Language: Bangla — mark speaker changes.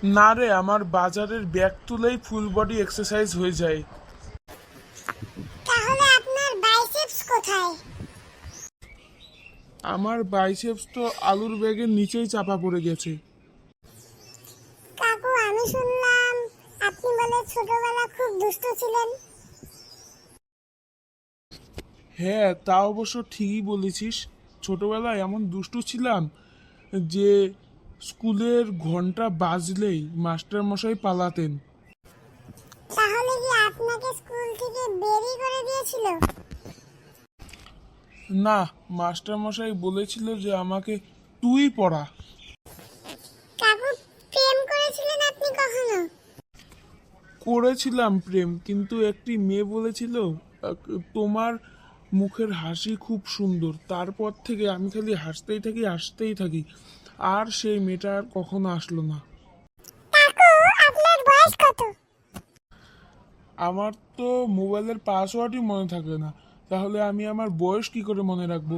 Speaker 1: না রে, আমার বাজারের ব্যাগ তুলেই ফুল বডি এক্সারসাইজ হয়ে যায়।
Speaker 2: তাহলে আপনার বাইসেপস কোথায়?
Speaker 1: আমার বাইসেপস তো আলুর ব্যাগের নিচেই চাপা পড়ে গেছে।
Speaker 2: কাকু, আমি শুনলাম আপনি বলে ছোটবেলা খুব দুষ্টু ছিলেন।
Speaker 1: হ্যাঁ, তা অবশ্য ঠিকই বলেছিস। ছোটবেলায় এমন দুষ্টু ছিলাম যে স্কুলের ঘন্টা বাজলেই মাস্টার মশাই পালাতেন।
Speaker 2: তাহলে কি আপনাকে স্কুল থেকে বেরি করে দিয়েছিল?
Speaker 1: না, মাস্টার মশাই বলেছিল যে আমাকে তুই পড়া।
Speaker 2: কাকু, প্রেম করেছিলেন আপনি কখনো?
Speaker 1: করেছিলাম প্রেম, কিন্তু একটি মেয়ে বলেছিল তোমার মুখের হাসি খুব সুন্দর। তারপর থেকে আমি খালি হাসতেই থাকি আর সেই মেয়েটা আর কখনো আসলো না।
Speaker 2: কাকু, আপনার বয়স কত?
Speaker 1: আমার তো মোবাইলের পাসওয়ার্ডই মনে থাকে না, তাহলে আমি আমার বয়স কি করে মনে রাখবো?